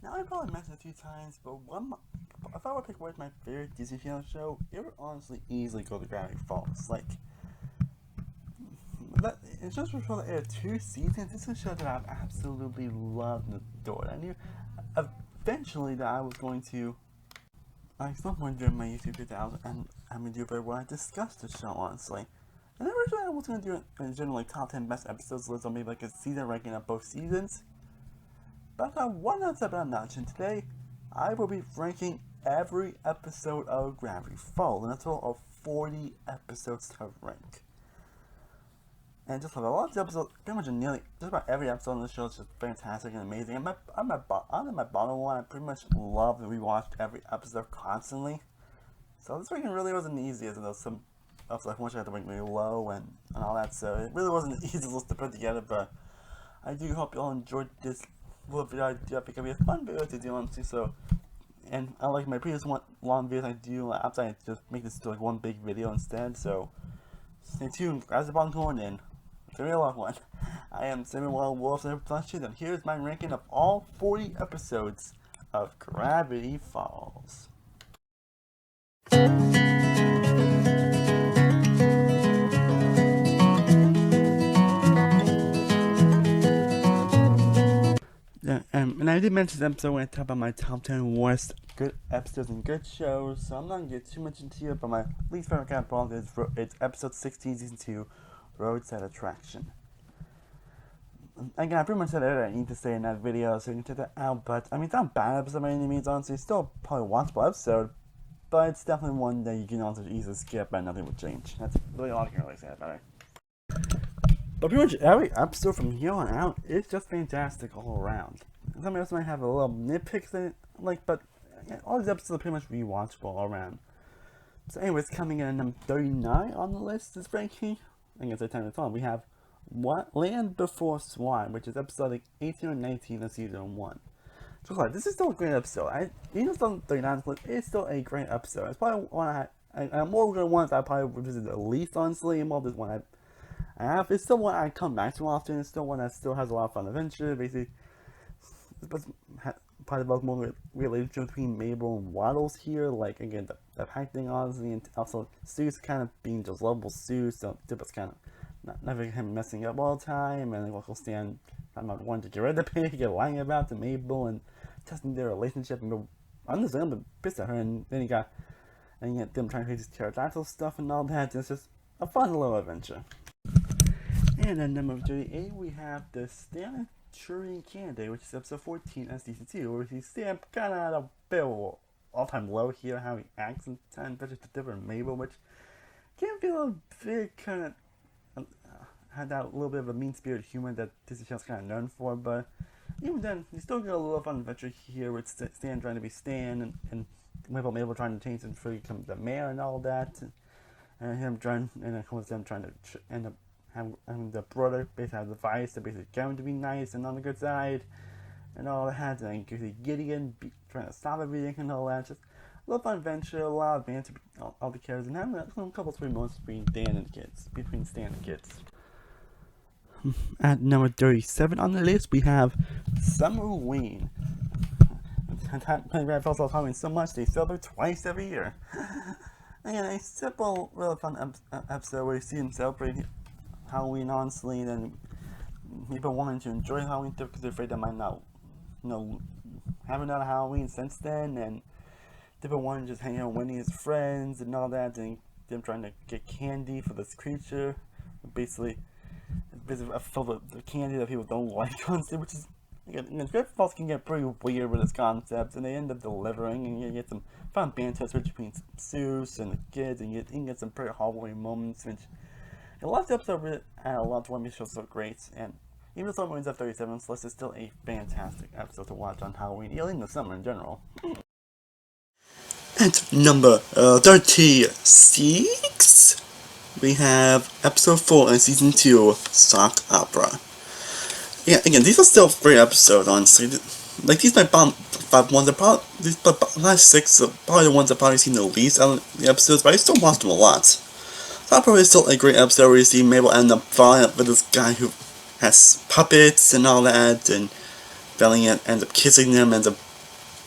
Now, I probably mentioned it a few times, but if I were to pick what's my favorite Disney Channel show, it would honestly easily go to Gravity Falls. It's just for the air 2 seasons. This is a show that I've absolutely loved and adored. I knew eventually that I was going to, like, some point during my YouTube video, and I'm going to do a video where I discuss the show, honestly. And originally I was going to do a general like, top 10 best episodes list, or maybe like a season ranking of both seasons. But one step I'm notch, and today I will be ranking every episode of Gravity Falls, and a total of 40 episodes to rank. And just like a lot of the episodes, pretty much nearly just about every episode on the show is just fantastic and amazing. And my bottom line, I pretty much love that we watched every episode constantly. So this ranking really wasn't easy, as those some episodes I had to rank really low and all that. So it really wasn't the easiest list to put together. But I do hope you all enjoyed this little video I do. I think it'll be a fun video to do, honestly. So, and unlike my previous long videos I do, outside I just make this to like one big video instead. So stay tuned, grab the bottom corner, and it's a real long one. I am Samuel Wolf, and here's my ranking of all 40 episodes of Gravity Falls. Yeah, and I did mention this episode when I talked about my top 10 worst good episodes and good shows, so I'm not going to get too much into it, but my least favorite kind of problem is it's episode 16, season 2, Roadside Attraction. Again, I pretty much said everything I need to say in that video, so you can check that out, but, I mean, it's not a bad episode by any means, honestly. It's still probably a watchable episode, but it's definitely one that you can also easily skip and nothing would change. That's really all I can really say about it. But pretty much every episode from here on out is just fantastic all around. Some of us might have a little nitpicks in it, but all these episodes are pretty much rewatchable all around. So anyways, coming in at number 39 on the list is ranking. I guess I time it's on. We have Land Before Swine, which is episode like 18 or 19 of season 1. So like, this is still a great episode. Even though it's on 39 list, it's still a great episode. It's probably one I'm more good ones I probably revisit the least, honestly, and more this one I have. It's still one I come back to often. It's still one that still has a lot of fun adventure. Basically, it's probably about more relationship between Mabel and Waddles here. Like, again, the acting, honestly, and also Sue's kind of being just lovable Sue, so Dipper's kind of never him messing up all the time, and Uncle Stan kind of wanting to get rid of the pig, lying about to Mabel, and testing their relationship, and understandably pissed at her, and then you got them trying to do this pterodactyl stuff and all that. It's just a fun little adventure. And at number 38, we have the Stan Turing Candidate, which is episode 14 of season 2, where we see Stan kind of at a bit of an all-time low here, how he acts in time, especially to different Mabel, which can feel a bit kind of had that little bit of a mean-spirited humor that Disney Channel's kind of known for, but even then, you still get a little fun adventure here with Stan trying to be Stan, and Mabel trying to change him before he becomes the mayor and all that, and him trying, and of course them trying to end up having the brother basically have the vice to basically get him to be nice and on the good side, and all that, and you see Gideon trying to stop everything and all that. Just a little fun adventure, a lot of banter between all the characters, and having a couple of sweet moments between Stan and the kids. At number 37 on the list, we have Summerween. Gravity Falls Halloween so much they celebrate twice every year. Again, a simple, really fun episode where you see him celebrate Halloween, honestly, and then people wanting to enjoy Halloween too because they're afraid they might not, have another Halloween since then, and people wanting to just hang out with Winnie, his friends, and all that, and them trying to get candy for this creature. Basically full of the candy that people don't like, honestly, which is, again, Gravity Falls can get pretty weird with its concepts, and they end up delivering, and you get some fun banter between Seuss and the kids, and you can get some pretty Halloween moments, which a lot of the episodes really add a lot to what makes the show so great, and even though Summerween's at 37, so this is still a fantastic episode to watch on Halloween, even in the summer in general. At number 36, we have episode 4 in season 2, Sock Opera. Yeah, again, these are still great episodes, honestly. Like, these are my bottom 5 ones. These last 6 are probably the ones I've probably seen the least out of the episodes, but I still watch them a lot. Sock Opera is still a great episode where you see Mabel end up falling up with this guy who has puppets and all that, and Belly ends up kissing them, ends up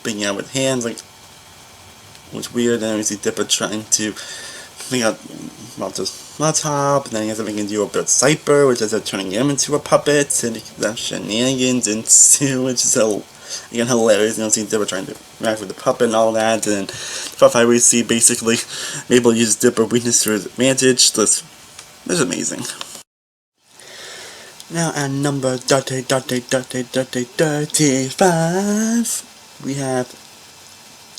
being out with hands, like, which weird. And then we see Dipper trying to figure out about this laptop, and then he has something to do with Cypher, which is turning him into a puppet, and the shenanigans ensue, which is again hilarious. You know, seeing Dipper trying to interact with the puppet and all that, and the fight we see basically Mabel uses Dipper weakness to his advantage. This is amazing. Now at number 35, we have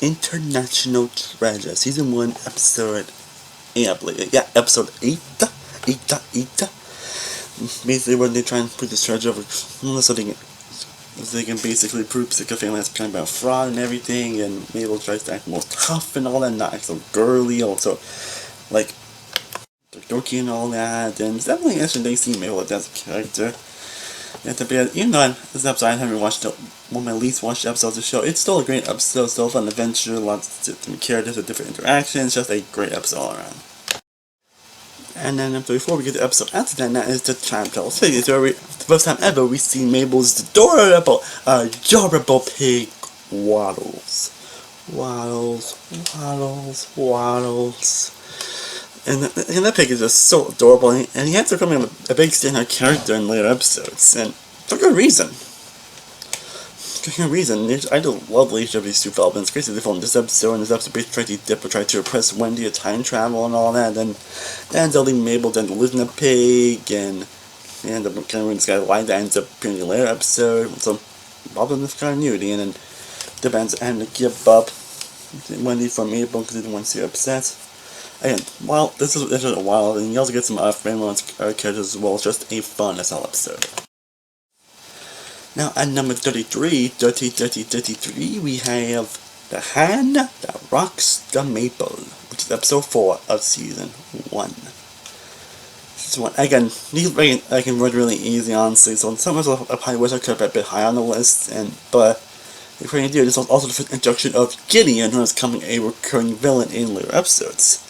International Treasure, Season 1, Episode 8, I believe. Yeah, Episode 8. Basically, when they try and put this treasure over, so they can basically prove Sika family has kind of fraud and everything, and Mabel tries to act more tough and all that, not act so girly, also, like, dorky and all that, and it's definitely interesting to see Mabel as a character. Even though this episode I haven't watched one of my least watched episodes of the show, it's still a great episode, still a fun adventure, lots of different characters with different interactions, just a great episode all around. And then before we get to the episode after that is the Time Travel Series, where the first time ever we see Mabel's adorable pig, Waddles. And that pig is just so adorable, and he ends up becoming a big standout character in later episodes, and for good reason. I do love the relationship of these two fellas. It's crazy they filmed this episode, and this episode basically Dipper tried to impress Wendy at time travel and all that, and then ends up leaving Mabel to lose in a pig, and they end up kind of ruining this guy's life. That ends up appearing in a later episode, so involved in this continuity, and then Dipper ends up having to give up Wendy from Mabel because he didn't want to see her upset. Again, while this is a while, and you also get some family characters as well. It's just a fun SL episode. Now at number 33, we have The Hand That Rocks the Maple, which is episode 4 of season 1. Again, I can read really easy, honestly, so some of us I probably wish I could have a bit higher on the list, but if we're going to do this was also the introduction of Gideon, who is becoming a recurring villain in later episodes.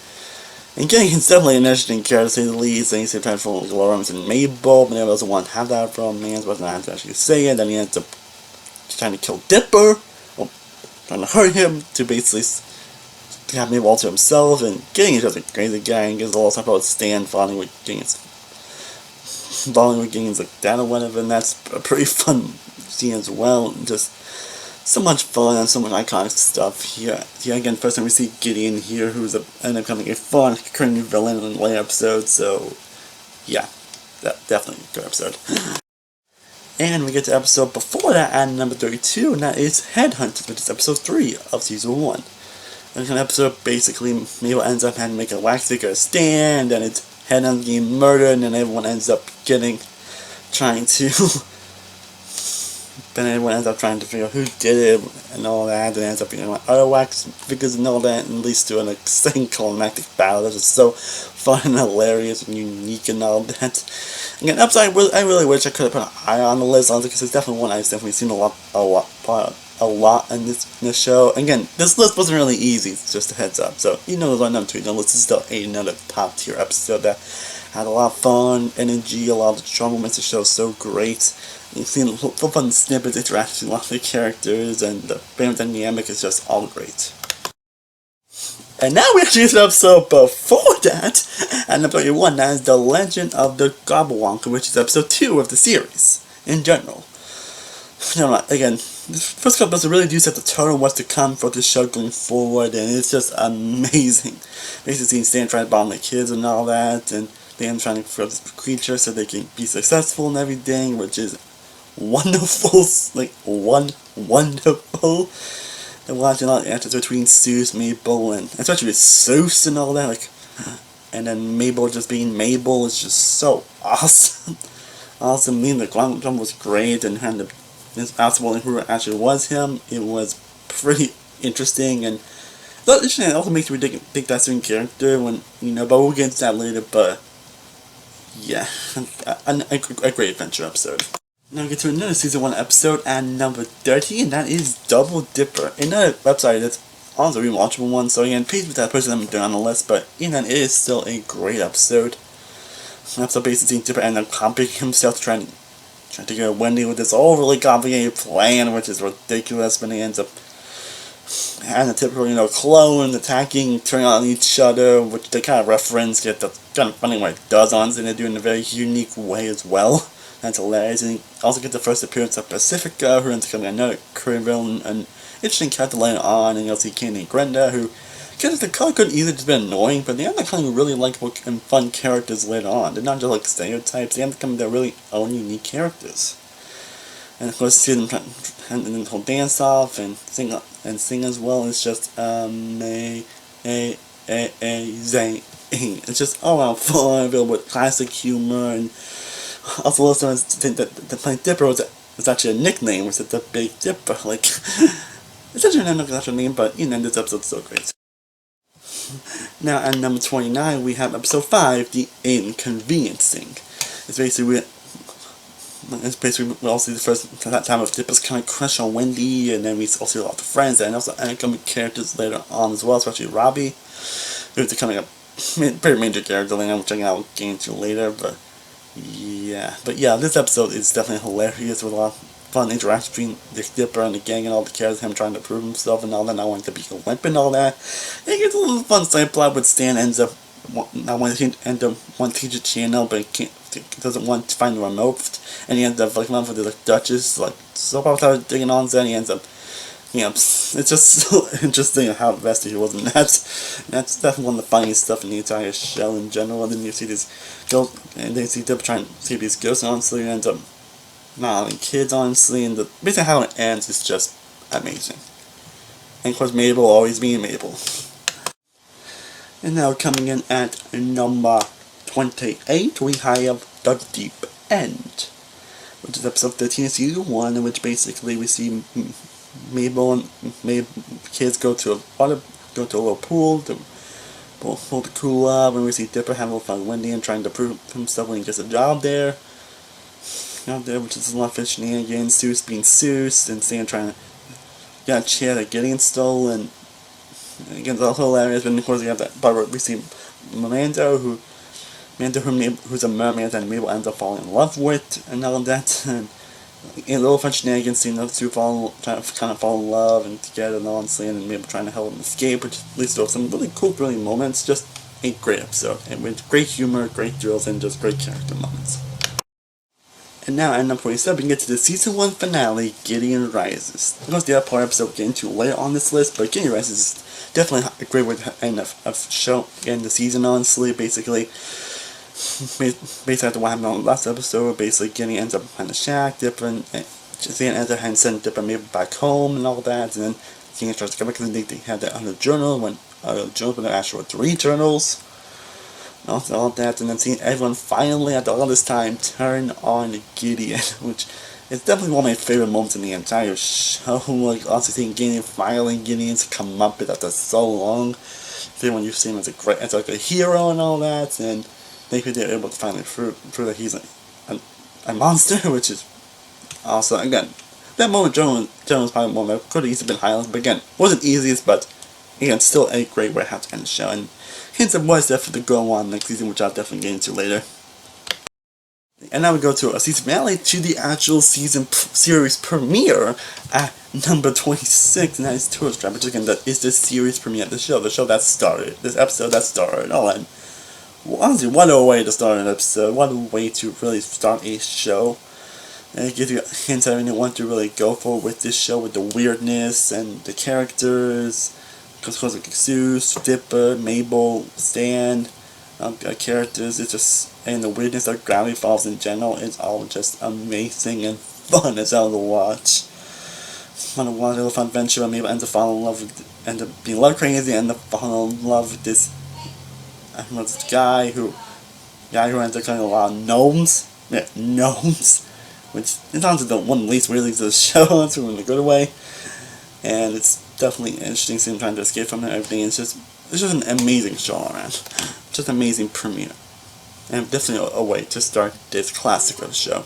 And Gideon is definitely an interesting character, to say the least, and he's trying to follow Lawrence and Mabel, but never doesn't want to have that from man, but not to actually say it, then he ends up trying to kill Dipper, or trying to hurt him, to basically have Mabel all to himself, and Gideon is just a crazy guy, and gives a lot of time about Stan falling with Gideon's like dad or whatever, and that's a pretty fun scene as well, and just so much fun and so much iconic stuff here. Again, first time we see Gideon here, who's ended up becoming a fun, recurring villain in the later episode, so yeah, definitely a good episode. And we get to episode before that at number 32, and that is Headhunters, which is episode 3 of season 1. And in the episode, basically, Mabel ends up having to make a wax figure stand, and it's Headhunters getting murdered, and then everyone ends up trying to figure out who did it and all that, and ends up being like other wax figures and all that, and leads to an exciting climactic battle that is so fun and hilarious and unique and all that. Again, episode I really wish I could have put an eye on the list, honestly, because it's definitely one I've definitely seen a lot in this show. Again, this list wasn't really easy, just a heads up. So you know, there's number 2. The list is still another top tier episode that had a lot of fun, energy, a lot of the strong moments. The show's so great. You've seen a lot of fun snippets, interactions with a lot of the characters, and the family dynamic is just all great. And now we actually get to the episode before that, at number 31, that is The Legend of the Gobblewonker, which is episode 2 of the series, in general. Again, the first couple episodes really do set the tone of what's to come for the show going forward, and it's just amazing. Basically seeing Stan trying to bomb the kids and all that, and them trying to create this creature so they can be successful and everything, which is wonderful, wonderful. And watching all the actors between Seuss, Mabel, and especially with Seuss and all that, and then Mabel just being Mabel is just so awesome. Also, the Glum was great, and had this asking who actually was him. It was pretty interesting, and it also makes you think that certain character when but we'll get into that later. But yeah, a great adventure episode. Now we get to another season 1 episode at number 30, and that is Double Dipper. Another website that's honestly a rewatchable one, so again, please with that person I'm doing on the list, but it is still a great episode. An episode basically seeing Dipper end up complicating himself trying to get Wendy with this overly complicated plan, which is ridiculous, but he ends up and the typical, clone attacking, turning on each other, which they kind of reference, get the kind of funny way it does on, and they do it in a very unique way as well. That's hilarious. And you also get the first appearance of Pacifica, who ends up becoming another Korean villain, an interesting character later on, and you'll see Candy and Grenda, who, because the color could easily just been annoying, but they end up becoming really likable and fun characters later on. They're not just like stereotypes, they end up becoming their really own unique characters. And of course, see them and then the whole dance off and sing as well. It's just amazing. It's just all around fun, filled with classic humor, and also also think that the Plain Dipper was actually a nickname, which is the Big Dipper. Like, it's actually not an actual name, but this episode's so great. Now at number 29, we have episode 5, The Inconveniencing. It's basically we all see the first time of Dipper's kind of crush on Wendy, and then we also see a lot of friends and also incoming characters later on as well, especially Robbie, who's becoming a pretty major character, which I'll get into later. But yeah, this episode is definitely hilarious with a lot of fun interaction between the Dipper and the gang and all the characters, him trying to prove himself and all that, not wanting to be a wimp and all that. And it gets a little fun side plot with Stan ends up not wanting to want to teach a channel, but doesn't want to find the remote, and he ends up looking around for the Duchess, like so about digging on, and he ends up, it's just so interesting how invested he was in that. That's definitely one of the funniest stuff in the entire show in general. And then you see these girls, and they see Dipper trying to see these ghosts, and honestly, ends up not having kids, honestly, and basically how it ends is just amazing. And of course, Mabel always being Mabel. And now coming in at number 28, we have The Deep End, which is episode 13 of season 1, in which basically we see Mabel and kids go to a little pool to pull the cool up, and we see Dipper having a little fun with Wendy and trying to prove himself when he gets a job there. Which is a lot of shenanigans, Seuss being Seuss, and Stan trying to get a chair that getting stolen. Again, it's also hilarious, but of course we have that part where we see Mando, who's a mermaid and Mabel ends up falling in love with, and all of that. And a little fun shenanigans, seeing those two kind of fall in love and together and all, and Mabel trying to help him escape, which leads to some really cool, brilliant moments. Just a great episode, and with great humor, great thrills, and just great character moments. And now at number 47, we get to the season 1 finale, Gideon Rises. Of course, the other part episode we'll get into later on this list, but Gideon Rises is definitely a great way to end a show, end the season, honestly. Basically after what happened on the last episode, basically Gideon ends up in the shack, Dipper and Stan ends up having sent Dipper maybe back home and all that, and then Gideon tries to come back because they had that other journal, but there actually were 3 journals. Also all that, and then seeing everyone finally after all this time turn on Gideon, which is definitely one of my favorite moments in the entire show. Like also seeing Gideon finally Gideon's come up after so long. When you see him as a hero and all that, and maybe they're able to finally prove that he's a monster, which is also again that moment. Joan was probably one that could have easily been highlighted, but again wasn't easiest, but again still a great way to have to end the show. And hints of what's definitely to go on next season, which I'll definitely get into later. And now we go to a season finale to the actual series premiere at number 26, and that is Tourist Trap, which again that is the series premiere of the show that started, this episode that started, all that. Well, honestly, what a way to start an episode, what a way to really start a show. And it gives you hints of anything you want to really go for with this show, with the weirdness and the characters. Because like Seuss, Dipper, Mabel, Stan, characters, it's just, and the weirdness of Gravity Falls in general is all just amazing and fun as hell to watch. Fun to watch, a little fun adventure, and Mabel ends up end up being love crazy, end up falling in love with this guy who ends up killing a lot of gnomes. Yeah, gnomes. Which is honestly the one of the least weird things of the show, that's in a good way. And it's definitely interesting seeing him trying to escape from it and everything. It's just an amazing show all around. Just amazing premiere. And definitely a way to start this classic of the show.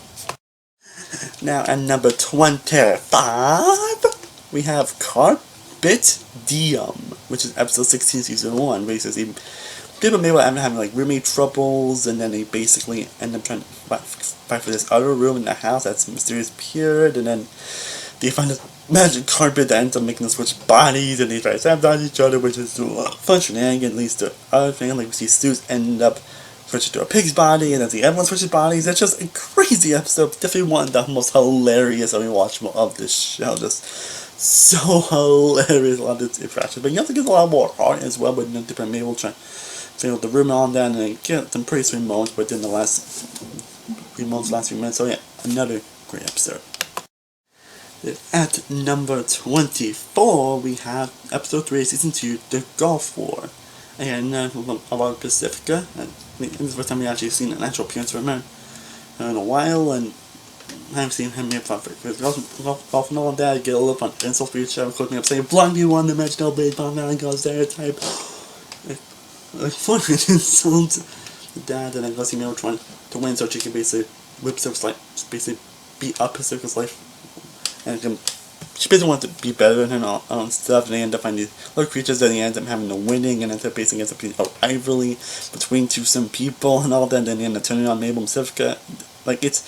Now at number 25, we have Carpe Diem, which is episode 16, season 1, where he says people maybe having like roommate troubles, and then they basically end up trying to fight for this other room in the house that's mysterious appeared, and then they find this magic carpet that ends up making them switch bodies, and they try to sabotage each other, which is fun shenanigans. Leads to other things, like we see Stu's end up switching to a pig's body, and then see everyone switches bodies. It's just a crazy episode. Definitely one of the most hilarious and rewatchable of this show. Just so hilarious, a lot of its interactions. But you have to get a lot more heart as well with different Mabel trying to figure out the room and all that, and then get some pretty sweet moments within the last few minutes. So yeah, another great episode. At number 24, we have episode 3 of season 2, The Gulf War. Again, about Pacifica. This is the first time we actually seen an actual appearance from her in a while, and I haven't seen him here for golf and all of that. Get a little fun insult for each other, quoting up saying, "Blondie won the dimensional baseball Valentine stereotype." Like, fun insult the dad, and then go see Mabel trying to win so she can basically whip Circus Life, basically beat up his Circus Life. And she basically wants to be better than her and stuff, and they end up finding these little creatures that they end up having a winning, and end up basically ends up being a rivalry between some people and all that, and then they end up turning on Mabel and Pacifica. Like, it's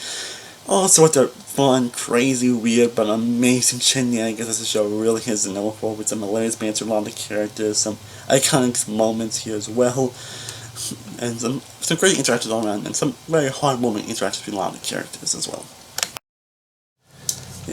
all sorts of fun, crazy, weird, but amazing shenanigans as the show really is known for, with some hilarious banter, a lot of characters, some iconic moments here as well, and some great interactions all around, and some very heartwarming interactions between a lot of characters as well.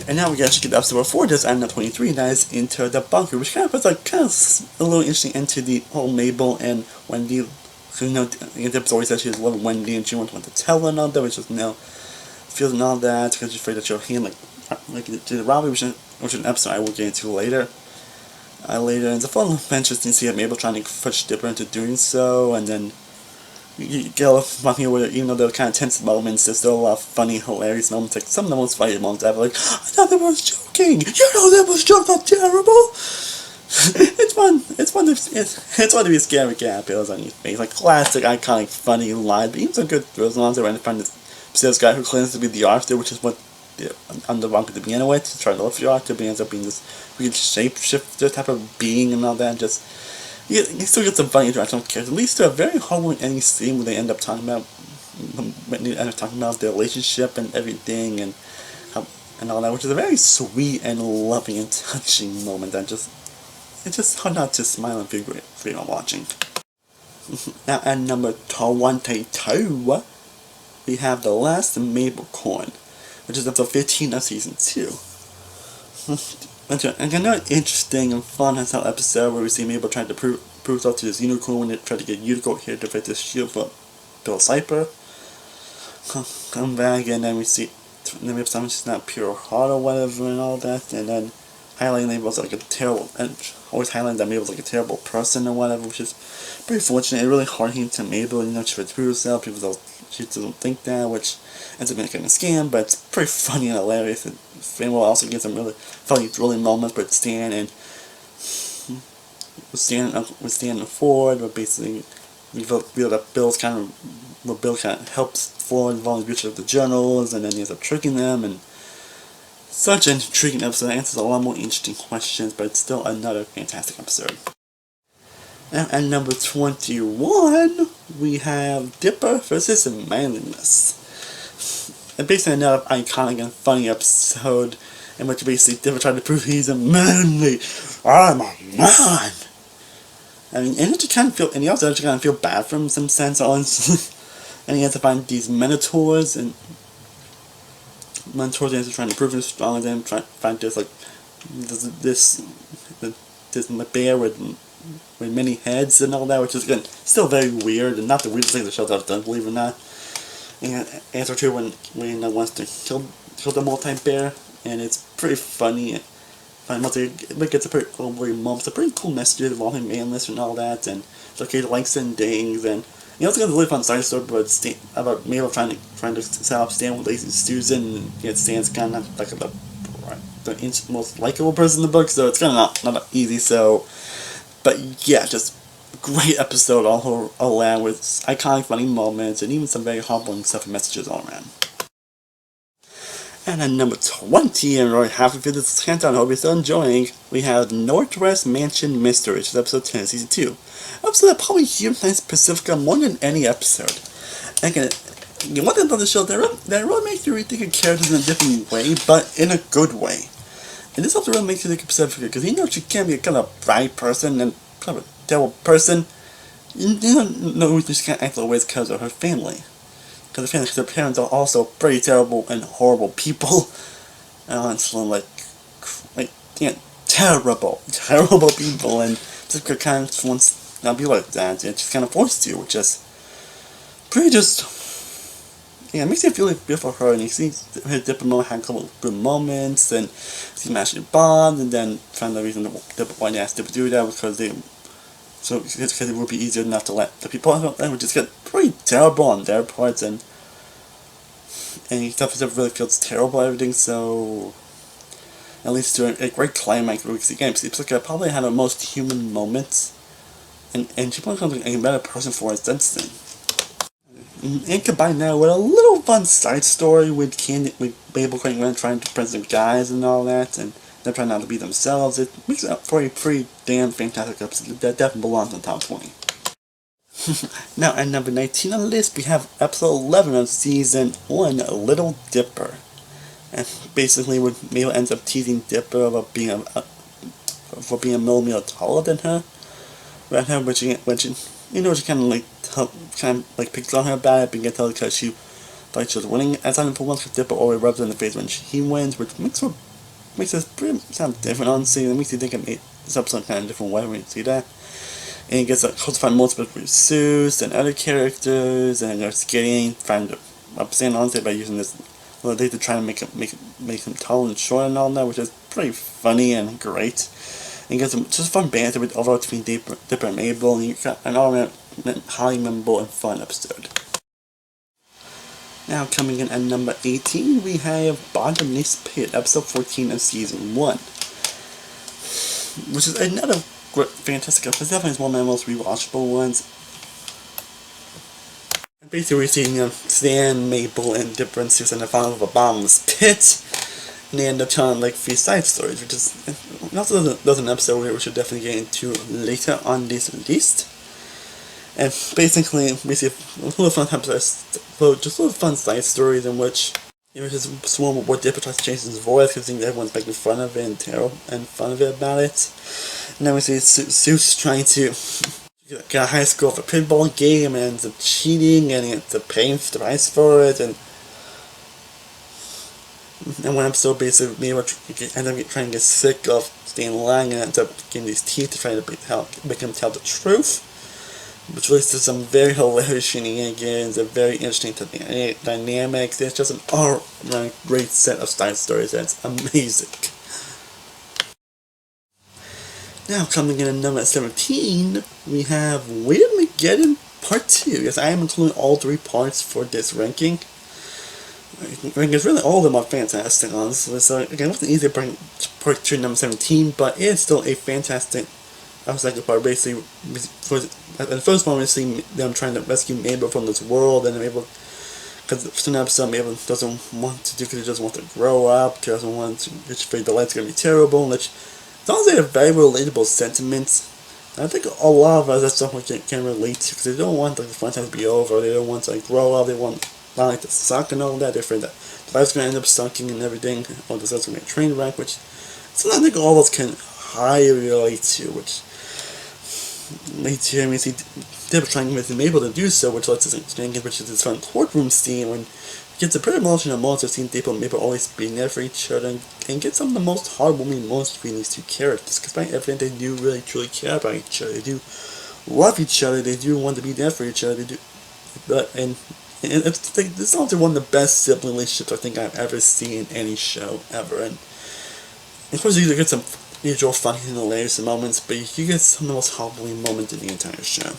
And now we actually get to episode 4, just at 23, and that is Into the Bunker, which kind of puts a little interesting into the whole Mabel and Wendy. So, in the episode said she was loving Wendy and she wants to tell her and all that, which is feels and all that, because she's afraid that she'll hand like to the robbery, which is an episode I will get into later. And it's a fun adventure to see Mabel trying to push Dipper into doing so, and then you get a lot of funny with it, even though they're kind of tense moments, there's still a lot of funny, hilarious moments, like some of the most funny moments ever, like, "I thought that was joking! You know that was just not terrible!" It's fun to be scared with cat pills on your face, like classic, iconic, funny lines, but even some good thrills ones. They're trying to find this guy who claims to be the Arthur, which is what they're on the wrong to begin with, to try to look for the Arthur, but he ends up being this weird shapeshifter type of being and all that, just you still get some funny interaction with characters. It leads to a very heartwarming ending scene where they end up talking about their relationship and everything and all that, which is a very sweet and loving and touching moment that it's just hard not to smile and feel great for you watching. Now at number 22, we have The Last Mabel Coin, which is episode 15 of season 2. And another interesting and fun and style episode where we see Mabel trying to prove herself to this unicorn when they try to get Unicorn here to fight this shield for Bill Cipher. Come back, and then we see something she's not pure heart or whatever and all that, and then highlighting Mabel's like a terrible, and always highlighting that Mabel's like a terrible person or whatever, which is pretty fortunate. It really hard hitting to Mabel, she tries to prove herself, she doesn't think that, which ends up making a scam, but it's pretty funny and hilarious. And Mabel also gets some really funny, thrilling moments with Stan and Ford, but basically we feel that Bill kind of helps Ford with all the research of the journals, and then he ends up tricking them, and such an intriguing episode. It answers a lot more interesting questions, but it's still another fantastic episode. And at number 21, we have Dipper versus Manliness. And basically another iconic and funny episode in which basically Dipper tried to prove he's a manly. I'm a man! I mean, and he also actually kind of feel bad for him in some sense, honestly. And he has to find these Minotaurs, and Minotaurs ends up trying to prove him stronger than him, trying to find this bear with many heads and all that, which is, again, still very weird, and not the weirdest thing the show's ever done, believe it or not. And answer 2 when he wants to kill the multi-bear, and it's pretty funny. It gets a pretty cool moments, a pretty cool message involving manliness and all that, and it's okay to like certain things, and you also got a really fun side story about Mabel trying to set up Stan with Lazy Susan, and Stan's kind of like the most likable person in the book, so it's kind of not easy. So, but yeah, just great episode all around with iconic funny moments and even some very heartwarming stuff and messages all around. And at number 20, and we're halfway through this countdown, I hope you're still enjoying, we have Northwest Mansion Mystery, which is episode 10 of season 2. Episode that probably humanize Pacifica more than any episode. And again, one thing about the show, that really makes you rethink characters in a different way, but in a good way. And this also really makes you think of Pacifica, because you know she can be a kind of bright person and kind of a terrible person. You don't know she can't act the way it's because of her family. Because her parents are also pretty terrible and horrible people. And it's like, yeah, terrible people, and just kind of wants to not be like that. It's just kind of forced to, which is pretty just, yeah, it makes you feel like good for her, and you see her Dipper had a couple of good moments, and she matched your bond, and then found the reason why they asked Dipper to do that because it would be easier not to let the people out, and would just get pretty terrible on their parts, and stuff really feels terrible and everything, so at least to a great climax of the game. Pacifica probably had the most human moments, and she probably becomes a better person for it since then. And combine that with a little fun side story with Mabel Craig trying to impress some guys and all that, and they're trying not to be themselves. It makes it up for a pretty damn fantastic episode that definitely belongs in the top 20. Now, at number 19 on the list, we have episode 11 of season 1, Little Dipper. And basically, when Mabel ends up teasing Dipper about being for being a millimeter taller than her, right now, which she kind of picks on her about it, and can tell because she thought she was winning as time for once, because Dipper always rubs her in the face when he wins, which makes this pretty sound different, honestly. It makes you think of this episode kind of different way when you see that. And he gets close multiple Zeus and other characters, and they're skating, trying to upstand honestly by using this little thing to try to make him tall and short and all that, which is pretty funny and great. And gets some just fun banter with overall between Dipper and Mabel, and you got an all-around highly memorable and fun episode. Now coming in at number 18, we have Bottomless Pit, episode 14 of season 1, which is another great, fantastic episode. Definitely one of my most rewatchable ones. And basically, we're seeing Stan, Mabel, and Dipper and Zeus in the final of a bottomless pit. And they end up telling like 3 side stories, which is also there's an episode we should definitely get into later on this list. And basically, we see a little fun episodes, just little fun side stories in which just swarm with what Dipper tries to change his voice because everyone's making fun of it and fun of it about it. And then we see Zeus trying to get a high score for a pinball game and ends up cheating and he ends up paying the price for it. And one episode basically Mabel ends up trying to get sick of staying lying and ends up getting these teeth to try to make him tell the truth, which leads to some very hilarious shenanigans and very interesting dynamics. It's just an all-around great set of side stories that's amazing. Now coming in at number 17, we have Weirdmageddon Part 2. Yes, I am including all 3 parts for this ranking. Because really all of them are fantastic, honestly. So again, it wasn't easy to bring Part 2 number 17, but it is still a fantastic second part. Basically, at the first moment we see them trying to rescue Mabel from this world, and Mabel, because for an episode Mabel doesn't want to do, because she just wants to grow up, she doesn't want to, she's afraid the light's going to be terrible, which it's honestly a very relatable sentiment. And I think a lot of us, that's something we can relate to, because they don't want the fun time to be over, they don't want to grow up, they want not to suck and all that, they're afraid that the life's going to end up sucking and everything, or this is going to be a train wreck, which something I think all of us can highly relate to, which leads to we see Dipper trying to make Mabel to do so, which lets us exchange, which is this fun courtroom scene when it gets a pretty emotional moment of seeing Dipper and Mabel always being there for each other, and get some of the most heartwarming moments between these 2 characters, because by everything they do really truly care about each other, they do love each other, they do want to be there for each other, they do, and it's also one of the best sibling relationships I think I've ever seen in any show ever, and of course you get some usual funny and hilarious moments, but you get some of the most heartwarming moments in the entire show.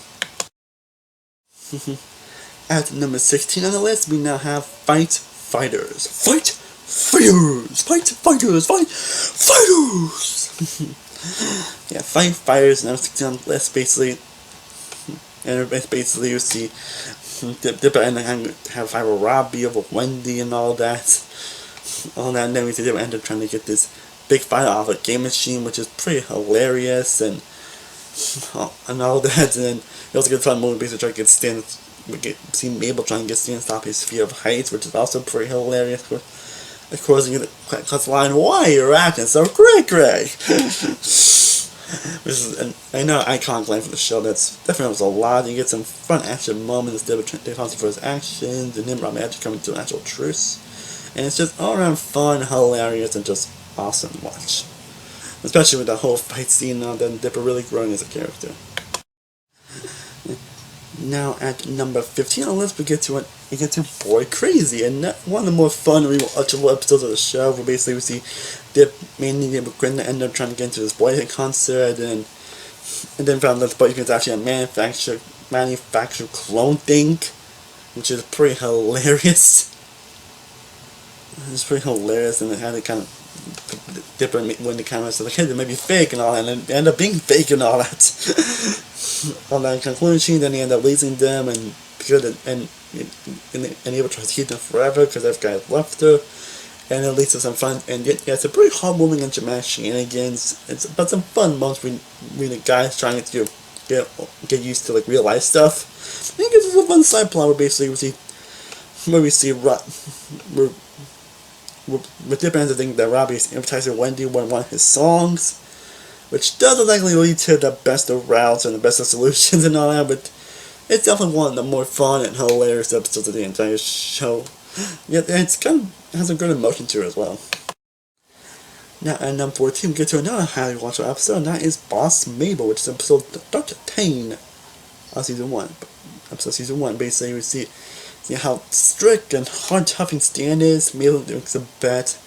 At number 16 on the list, we now have Fight Fighters. Fight Fighters! Fight Fighters! Fight Fighters! Yeah, Fight Fighters, number 16 on the list, basically you see Dipper and have a fight with Robbie over Wendy and all that. And then we see Dipper end up trying to get this big fight off a game machine, which is pretty hilarious and all that. And then you also get a fun movie basically trying to get Stan, see Mabel trying to get Stan to stop his fear of heights, which is also pretty hilarious. Of course, you get the cuts line, why you're acting so great, Greg? Which is I know iconic line for the show. That's definitely was a lot. You get some fun action moments instead of Dave for his actions, and Nimrod actually coming to an actual truce. And it's just all around fun, hilarious, and just awesome to watch. Especially with the whole fight scene and then Dipper really growing as a character. Now at number 15 on the list we get to Boy Crazy, and one of the more fun and rewatchable episodes of the show, where basically we see Dip mainly with Grinda end up trying to get into this boy concert, and then found that the boy is actually a manufactured clone thing, which is pretty hilarious. It's pretty hilarious, and it had to kind of Dipper when the camera said, okay, they may be fake and all that, and it ended up being fake and all that. On that conclusion, then he ended up losing them, and able to keep them forever because that guy left her, and it leads to some fun. And yeah, it's a pretty heartwarming and dramatic shenanigans. It's about some fun moments when the guy's trying to get used to like real life stuff. And it gives us a fun side plot where basically we see with different things that Robbie is advertising Wendy one of his songs, which doesn't likely lead to the best of routes and the best of solutions and all that, but it's definitely one of the more fun and hilarious episodes of the entire show. Yet it's has a good emotion to it as well. Now at number 14 we get to another highly watchable episode, and that is Boss Mabel, which is episode 13 of season 1. Episode season 1, basically we see how strict and hard-tough Stan is. Mabel makes a bet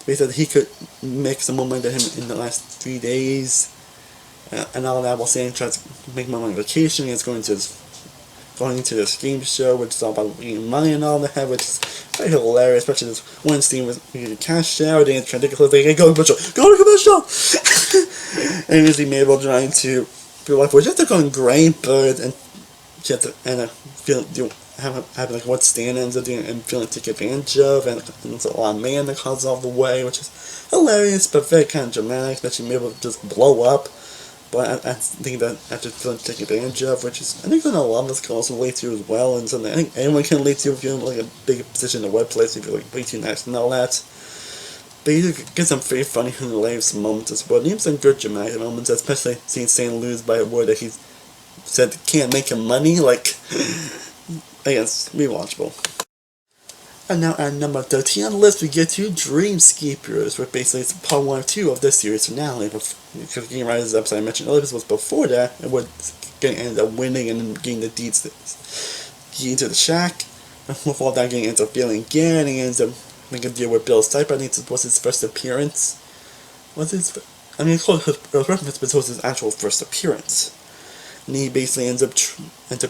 basically he could make some more money than him in the last 3 days, and all that while Stan tries to make more money on vacation. It's going to this game show, which is all about making money and all that, which is very hilarious, especially this one Stan was getting cash out and trying to take a like, hey, go to commercial! And we see Mabel trying to feel like, well, just going great, but and she had to have like what Stan ends up doing and feeling taken advantage of, and it's a lot of man that causes all the way, which is hilarious but very kind of dramatic that she able to just blow up. But I think that after feeling taken advantage of, which is I think that a lot of us can also relate to as well, and something I think anyone can relate to if you're in like a big position in the workplace, if you're like way too nice and all that. But you get some very funny and hilarious moments as well. And even some good dramatic moments, especially seeing Stan lose by a word that he said can't make him money, like. I guess, rewatchable. And now at number 13 on the list we get to Dreamskeepers, where basically it's part 1 or 2 of the series finale. Because Game Riders episode I mentioned earlier was before that, and what ended up winning and then getting the deeds to the shack. And with all that, getting ends up failing again, and he ends up making a deal with Bill Stipe. I think it was his first appearance. It's called his reference, but it was his actual first appearance. And he basically ends up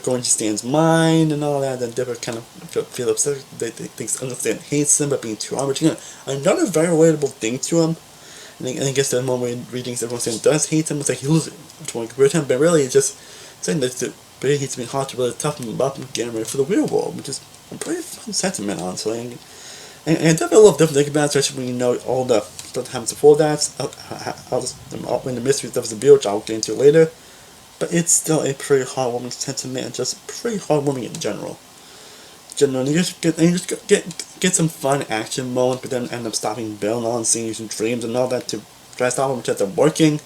going to Stan's mind and all that, and Dipper kind of feels upset. They think Stan hates him, but being too honest. Another very relatable thing to him. And I guess the moment where he thinks everyone Stan does hate him, it's like he loses to want to convert him, but really it's just saying that he's been hard to really toughen him up and get him ready for the real world, which is a pretty fun sentiment, honestly. And I definitely love different things about it, especially when you know all the stuff that happens before that, when the mystery stuff is revealed, which I'll get into later. But it's still a pretty heartwarming sentiment, and just pretty heartwarming in general. You just get some fun action moments, but then end up stopping Bill and all and seeing some dreams and all that to try to stop him, which ends up working.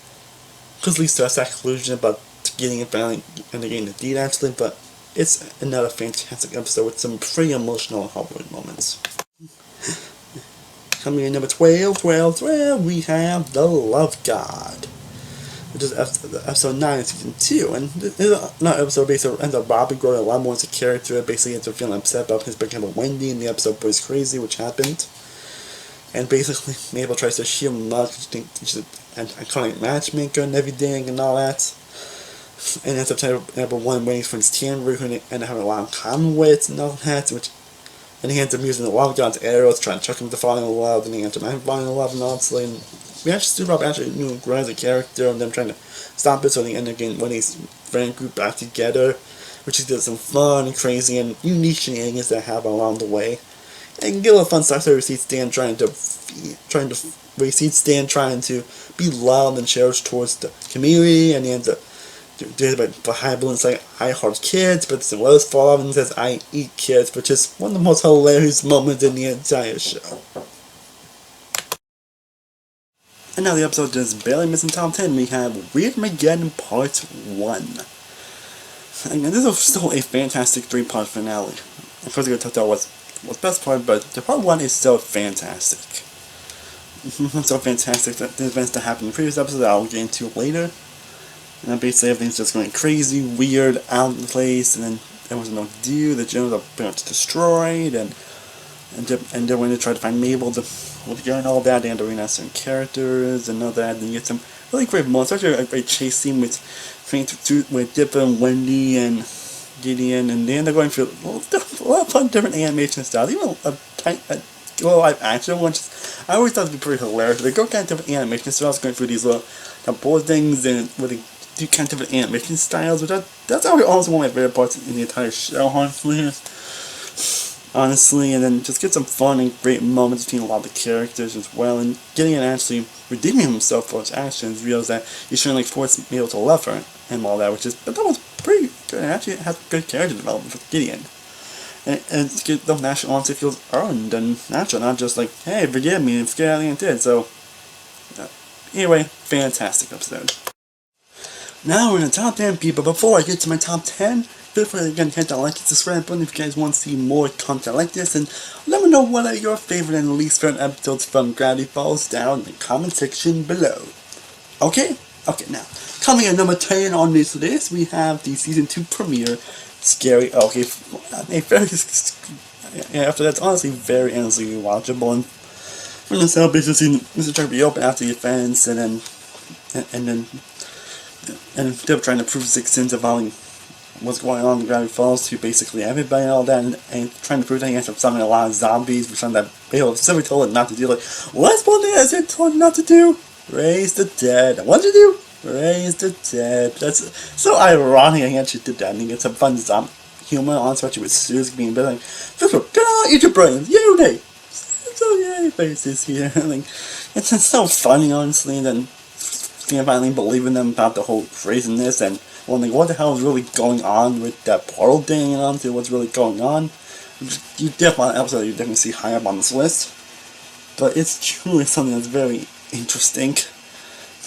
Because leads to us that conclusion about getting it finally and getting the deed actually, but it's another fantastic episode with some pretty emotional and heartwarming moments. Coming in number 12, we have The Love God, which is episode 9 of season 2, and this is another episode basically ends up Robbie growing a lot more as a character, basically ends up feeling upset about his breakup with Wendy in the episode Boys Crazy, which happened, and basically Mabel tries to shield him up, she's an iconic matchmaker and everything and all that, and ends up number 1 waiting for his Tamru, who they end up having a lot in common with and all that, and he ends up using the Love God's arrows, trying to trick him to fall in love, and he ends up falling in love, and honestly, and we actually see Rob actually grow as a character, and them trying to stop it, so they end up getting one of these friend group back together, which is some fun and crazy and unique shenanigans that happen along the way. And get a little fun stuff, so we see Stan trying to be loved and cherished towards the community, and he ends up doing it behind balloons like I heart kids, but it's the lowest fall off and says I eat kids, which is one of the most hilarious moments in the entire show. And now the episode just barely missing top 10. We have Weirdmageddon Part 1. And this is still a fantastic 3-part finale. Of course, I'm going to tell what's best part, but the part 1 is still fantastic. It's so fantastic that the events that happened in the previous episode that I'll get into later. And then basically everything's just going crazy, weird, out of place, and then there was no do. The generals are pretty much destroyed, and they're going to try to find Mabel to get all that. They end up bringing out some characters and all that, and you get some really great moments. Especially a great chase scene with Dipper and Wendy and Gideon, and they end up going through a lot of fun different animation styles, even live action one. I always thought it'd be pretty hilarious. They go kind of different animation styles, going through these little board things, and where they do kind of different animation styles, which that's always also one of my favorite parts in the entire show, honestly. And then just get some fun and great moments between a lot of the characters as well, and Gideon actually redeeming himself for his actions, realize that he shouldn't force Mabel to love her and all that, but that was pretty good. It actually has good character development for Gideon. And the national honesty feels earned and natural, not just like, hey, forgive me, and forget everything I did. So, anyway, fantastic episode. Now we're in the top 10, people. Before I get to my top 10, feel free to again hit that like and subscribe button if you guys want to see more content like this, and let me know what are your favorite and least favorite episodes from Gravity Falls down in the comment section below. Okay, now, coming at number 10 on this list, we have the season 2 premiere, Scary. Okay, after that's honestly very endlessly watchable, and from the cell basically this is trying to be open after the offense, and they're trying to prove 6 sins of what's going on in Gravity Falls to basically everybody and all that, and trying to prove that he ends up summoning a lot of zombies, which something that Bale simply told him not to do. Like, what's one thing I said told him not to do? Raise the dead. What did you do? Raise the dead. That's so ironic. I actually did that, and he gets some fun humor on, especially with Susan being better. Like, get on, eat your brains. Yay! So yay faces here. Like, it's just so funny, honestly. And then finally believing them about the whole craziness, and wondering what the hell is really going on with that portal thing, and honestly, what's really going on. You definitely see high up on this list, but it's truly something that's very interesting.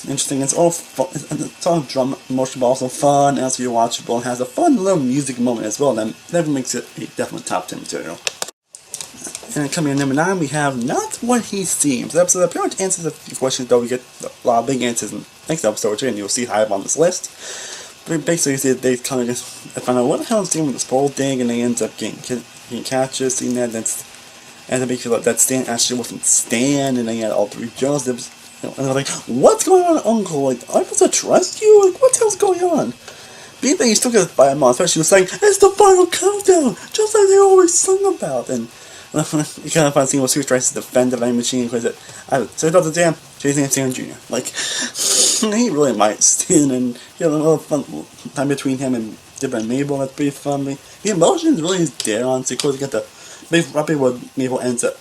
It's all fun. It's all drum emotional, but also fun, and also watchable, and has a fun little music moment as well. That never makes it a definite top 10 material. And coming in number 9, we have Not What He Seems. The episode that pretty much answers a few questions, though we get a lot of big answers in the next episode, which again you'll see high up on this list. But basically, they kind of just find out what the hell is doing with this whole thing, and they end up getting captured, seeing that and they make you like that Stan actually wasn't Stan, and they had all 3 Josephs. And they're like, what's going on, Uncle? Like, I'm supposed to trust you? Like, what the hell's going on? Being that he still gets 5 months, she was saying, it's the final countdown, just like they always sung about. And you kind of find scene where Sue tries to defend the vending machine, because so Dr. Jam, Jason and Stan Jr. Like, he really might stand, and you know, a little fun time between him and Dipper and Mabel. That's pretty fun. The emotions really is there on, so of course you get the probably what Mabel ends up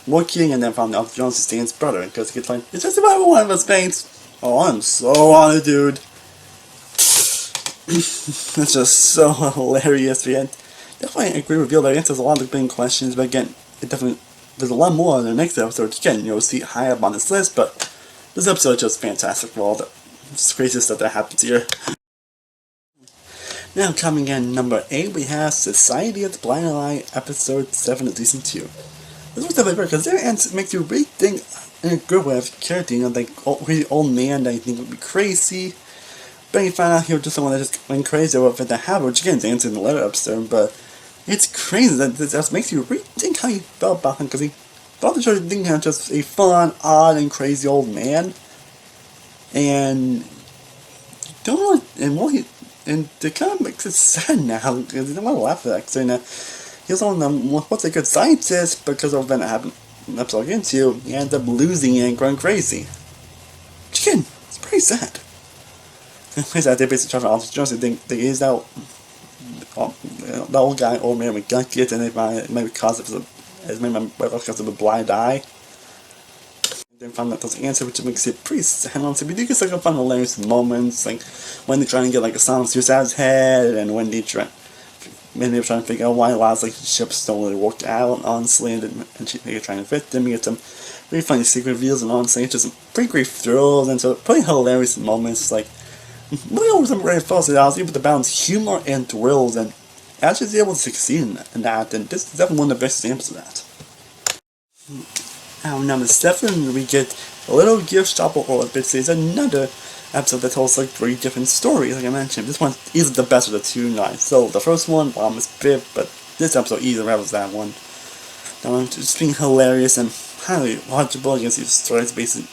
working, and then found out Jones is Stan's brother, because he gets like, it's just about one of us paints. Oh, I'm so on it, dude. It's just so hilarious. Definitely a great reveal that answers a lot of the big questions, but again, there's a lot more in the next episode. Again, you'll see high up on this list, but this episode is just fantastic for all the crazy stuff that happens here. Now, coming in number 8, we have Society of the Blind Eye, episode 7 of season 2. This was definitely because their answer makes you really think in a good way of character, you know, like really old man that you think would be crazy, but you find out he was just someone that just went crazy over that happened, which again is answered in the later episode, but it's crazy that this just makes you rethink how you felt about him, because he thought the show didn't think he was just a fun, odd, and crazy old man, and don't really, and it kind of makes it sad now, because I don't want to laugh at that, saying that he was on what's a good scientist, because of event that happened in the episode against you, he ends up losing it and going crazy. Which again, it's pretty sad. They basically try to Officer Jones, they is that the old guy, old man with gut kids, and it might be caused of a blind eye. Then found out those answers, which makes it pretty sad. So we do get some fun hilarious moments, like when they're trying to get like a song through Sav's head, and when they're trying to figure out why Last like ship still really worked out, honestly, and they're trying to fit them. You get some pretty funny secret reveals, and honestly, it's just pretty great thrills and so pretty hilarious moments. Like, really wasn't very fast. I was able to balance humor and thrills, and actually was able to succeed in that. And this is definitely one of the best examples of that. Number 7, we get a little gift shop, or basically it's another episode that tells like 3 different stories. Like I mentioned, this one is the best of the 2 nights. So the first one, Bomb is bit, but this episode easily rivals that one. That one just being hilarious and highly watchable against these stories. Basically,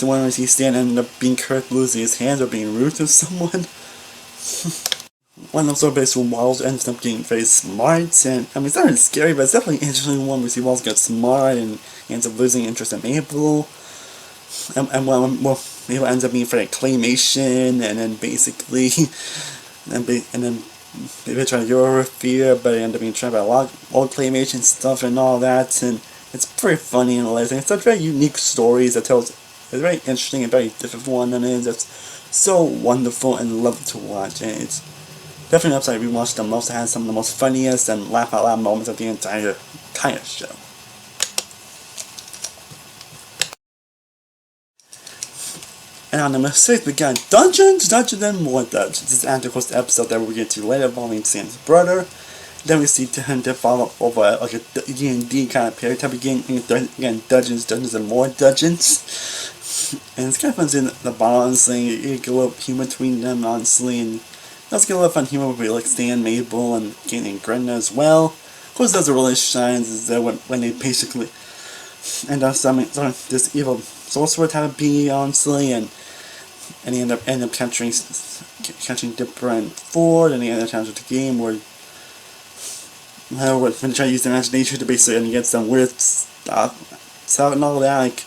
when he stand ended up being Kurt losing his hands or being rude to someone. One episode basically Walls ends up getting very smart, and I mean it's not really scary, but it's definitely an interesting one. We see Walls get smart and he ends up losing interest in Mabel, and Mabel ends up being for like claymation, and then basically, and then maybe trying to get over fear, but it ends up being trapped by a lot of old claymation stuff and all that, and it's pretty funny and hilarious. It's a very unique stories that tells a very interesting and very different one, and it's so wonderful and lovely to watch, and it's definitely an episode we watched the most. It has some of the most funniest and laugh out loud moments of the entire show. And on number 6, we got Dungeons and More Dungeons. This is after, of course, the episode that we'll get to later involving Sam's brother. Then we see him to follow over like a D&D kind of period type of game. Again, Dungeons and More Dungeons. And it's kind of fun seeing the balancing. You get a little humor between them, honestly, and let's get a little fun humor with like Stan, Mabel, and Kate and Greta as well. Of course, that's what really shines is that when they basically end up summoning this evil sorcerer type of being, honestly, and they end up catching Dipper and Ford, and they end up challenging the game where when they try to use their imagination to basically get some weird stuff and all that, like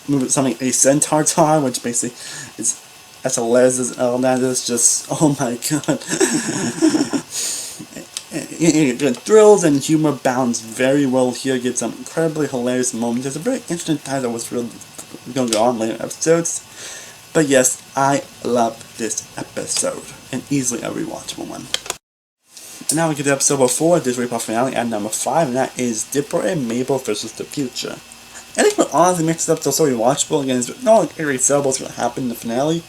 maybe something a centaur time, which basically is as hilarious as all that is. Just oh my god. Thrills and humor balance very well here. Get some incredibly hilarious moments. There's a very interesting title what's really going to go on later episodes. But yes, I love this episode, and easily a rewatchable one. And now we get to episode 4, this report finale at number 5, and that is Dipper and Mabel versus the Future. I think what honestly makes this episode so rewatchable. Again, it's not like every syllable is going to happen in the finale,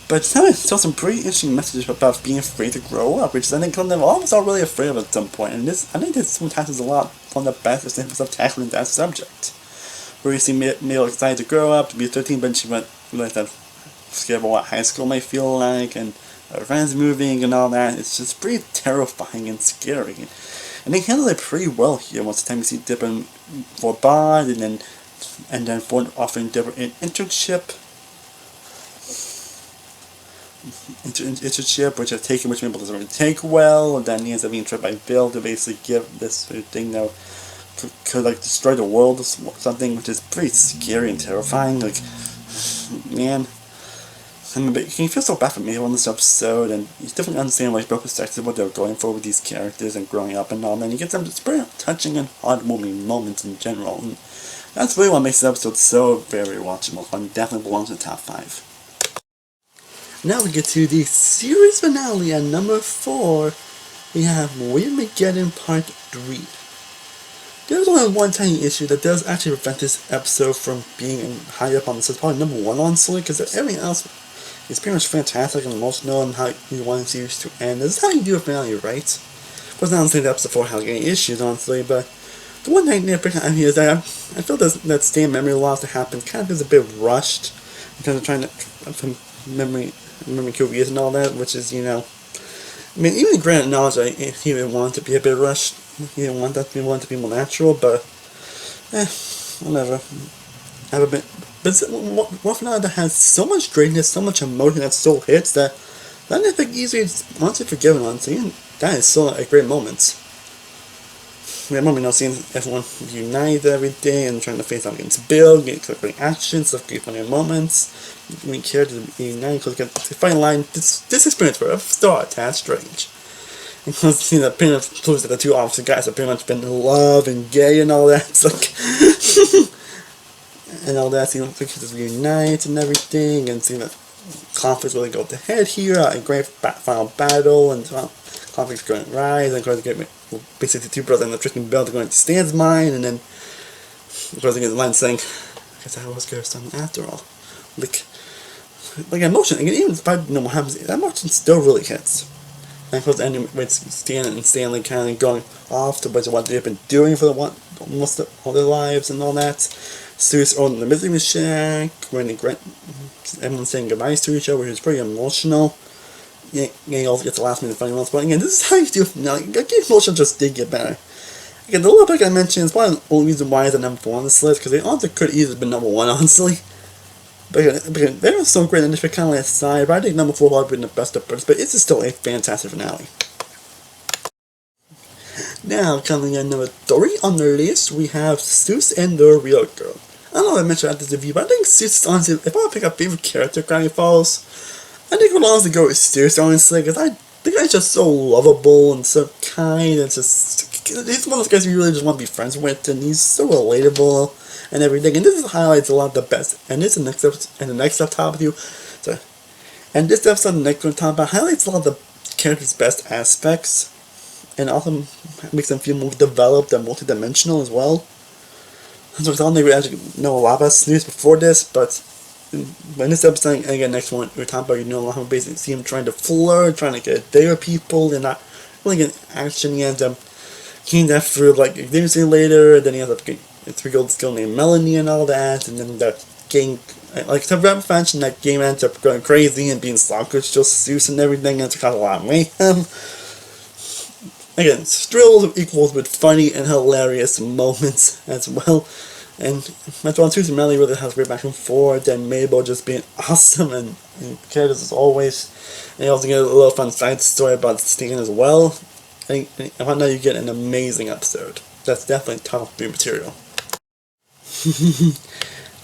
but it's telling some pretty interesting messages about being afraid to grow up, which I think some of them almost are really afraid of at some point. And this, I think this sometimes is a lot one of the best examples of tackling that subject. Where you see Mabel excited to grow up, to be 13, but she went like that scared about what high school might feel like, and her friends moving and all that. It's just pretty terrifying and scary. And they handle it pretty well here. Most of the time you see Dipper for Bard, and then Ford offering Dipper an internship, which is taken, which Mabel doesn't really take well, and then he ends up being tricked by Bill to basically give this thing that could like destroy the world or something, which is pretty scary and terrifying. Like, man, you can feel so bad for Mabel in this episode, and you definitely understand why both perspectives what they're going for with these characters and growing up and all that. And you get some pretty touching and heartwarming moments in general, and that's really what makes the episode so very watchable. And definitely belongs in the top 5. Now we get to the series finale at number 4. We have Wyrmageddon Part 3. There's only one tiny issue that does actually prevent this episode from being high up on the list. Probably number 1, honestly, because everything else is pretty much fantastic and emotional and how you want the series to end. This is how you do a finale, right? Of course, I don't think the episode 4 has any issues, honestly, but the one thing that I here is that I feel that Stan memory loss that happened kind of is a bit rushed in terms of trying to memory curious and all that, which is, you know, I mean, even Grant acknowledged that he didn't want it to be a bit rushed. He didn't want that to be, wanted to be more natural, but whatever. Have a bit, but one finale that has so much greatness, so much emotion that still hits that I think easily once you're forgiven, honestly, and that is still a great moment. That moment, you know, seeing everyone unite every day and trying to face off against Bill, getting great actions, some great funny moments. We care to be united because the final line, this experience where still attached strange. Because, you know, pretty much proves that the two opposite guys have pretty much been in love and gay and all that. It's like, and all that, seeing the kids reunite and everything, and seeing that conflicts really go to head here, a great final battle, and conflicts going to rise, and of course, basically the two brothers end up tricking Bill to go into Stan's mind, and then Because again, the line saying, I guess I was cursed on after all. Like emotion, again, even if I know what happens, that emotion still really hits. And of course, ending with Stan and Stanley kind of going off to what they've been doing for most of all their lives and all that. Stu's owning the Mystery Shack, when everyone's saying goodbyes to each other, which is pretty emotional. Yeah, you also get the last minute funny ones, but again, this is how you do it now. Again, emotion just did get better. Again, the little bit I mentioned is probably the only reason why it's a number 4 on this list, because they honestly could easily have been number 1, honestly. But again, they were so great, and just kind of aside, but I think number 4 would have been the best of birds, but it's still a fantastic finale. Now, coming in number 3 on the list, we have Zeus and the Real Girl. I don't know if I mentioned at this review, but I think Zeus is honestly, if I were to pick a favorite character of Gravity Falls, I think I would honestly go with Zeus, honestly, because I think he's just so lovable and so kind, and he's one of those guys you really just want to be friends with, and he's so relatable and everything, and this highlights a lot of the best, and this is the next episode, and the next up top with you, and this episode, the next one top about, highlights a lot of the character's best aspects, and also makes them feel more developed and multidimensional as well. So I don't think we actually know a lot about Snooze before this, but in this episode, again, next one, we're talking about, how basically see him trying to flirt, trying to get a date with people, and not really getting action. He ends up getting that through, like, see later, then he ends up getting a 3-year-old girl named Melanie and all that, and then the game, like, to mention that game ends up going crazy and being stalkers, just Zeus and everything, and it's got a lot of mayhem. Again, thrills equals with funny and hilarious moments as well. And that's why Susan Melly really has great back and forth, and Mabel just being awesome and characters as always. And you also get a little fun side story about Stan as well. And I know you get an amazing episode. That's definitely top 3 material.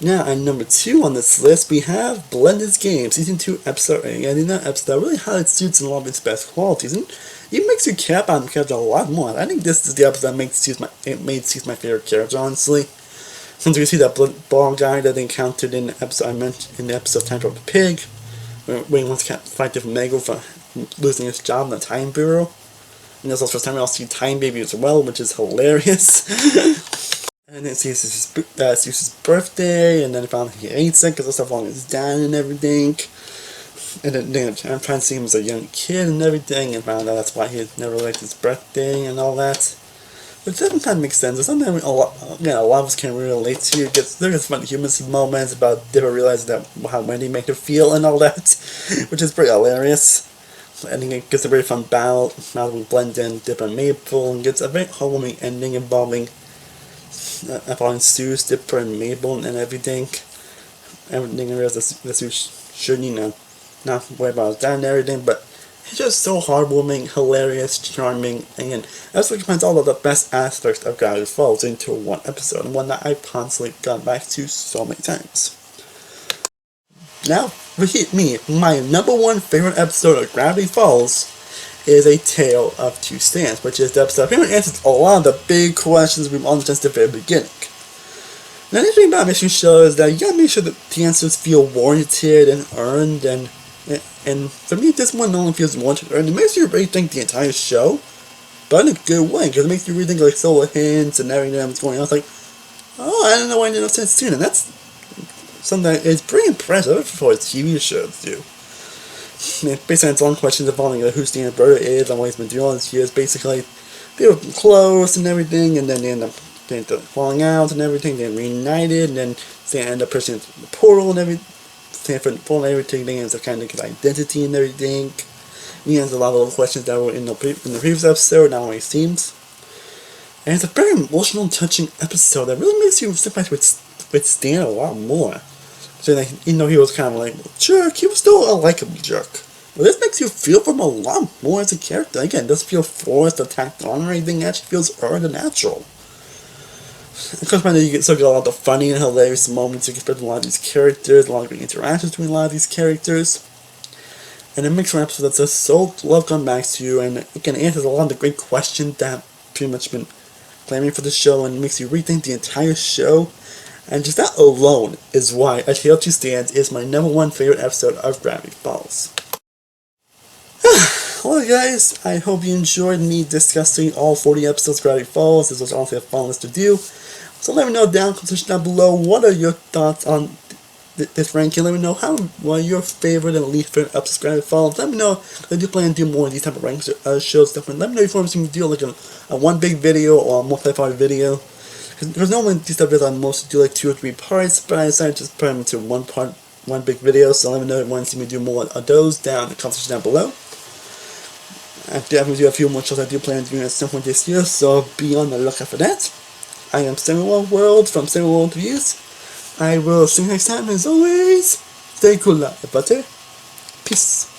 Now, at number 2 on this list, we have Blended's Game, Season 2, Episode 8. And in that episode, really highlights Suits and a lot of its best qualities, and it makes you care about him character a lot more. I think this is the episode that made Suits my favorite character, honestly. Since we see that bald guy that they encountered in the episode I mentioned in the episode titled The Pig, where he wants to fight different Mego for losing his job in the Time Bureau. And that's also the first time we all see Time Baby as well, which is hilarious. And then see Zeus's birthday, and then I found out he ate sick because of stuff along his dad and everything. And then I'm trying to see him as a young kid and everything, and found out that's why he never liked his birthday and all that. Which doesn't kind of make sense. It's something a lot of us can relate to. There's funny human moments about Dipper realizing that how Wendy made her feel and all that, which is pretty hilarious. And it gets a very fun battle. Now we blend in Dipper and Mabel, and gets a very heartwarming ending involving Zeus, Dipper, and Mabel and everything. Everything and realize that Zeus shouldn't, not worry about his dad and everything, but it's just so heartwarming, hilarious, charming, and that's what combines all of the best aspects of Gravity Falls into one episode, and one that I've constantly gone back to so many times. Now, for me, my number 1 favorite episode of Gravity Falls is A Tale of Two Stands, which is the episode that pretty much answers a lot of the big questions we've all since the very beginning. Now, the thing about a mystery show is that you gotta make sure that the answers feel warranted and earned, and for me, this one not only feels warranted and earned, it makes you rethink the entire show, but in a good way, because it makes you rethink like solo hints and everything that's going on. It's like, oh, I don't know why I didn't know since soon, and that's something that is pretty impressive for a TV show to do. Based on its own questions involving who Stan and Berta is and what he's been doing all these years, basically, they were close and everything, and then they end up falling out and everything, then reunited, and then Stan ended up pushing the portal and everything. Stanford and everything, they ends up kind of his identity and everything. He answers a lot of little questions that were in the previous episode, now it seems. And it's a very emotional and touching episode that really makes you sympathize with Stan a lot more. So that even though he was kind of like a jerk, he was still a likable jerk. But this makes you feel for him a lot more as a character. Again, it doesn't feel forced or tacked on or anything, it actually feels earned and natural. Of course, you get a lot of the funny and hilarious moments you get from a lot of these characters, a lot of great interactions between a lot of these characters. And it makes for an episode that's just so love come back to you, and again, it answers a lot of the great questions that have pretty much been claiming for the show, and makes you rethink the entire show. And just that alone is why A Tale of Two Stands is my number 1 favorite episode of Gravity Falls. Well guys, I hope you enjoyed me discussing all 40 episodes of Gravity Falls. This was honestly a fun list to do. So let me know down in the section down below, what are your thoughts on this ranking. Let me know what your favorite and least favorite subscribe follows. Let me know if I do plan to do more of these type of ranks shows. Definitely let me know if you want me to do like a one big video or a multi-part video. Because normally these type of videos I mostly do like 2 or 3 parts, but I decided to just put them into one big video. So let me know if you want to see me do more of those down in the comment section down below. I definitely do a few more shows I do plan to do at some point this year, so be on the lookout for that. I am Samuel World from Samuel World Reviews. I will see you next time, as always. Stay cool out, butter. Peace.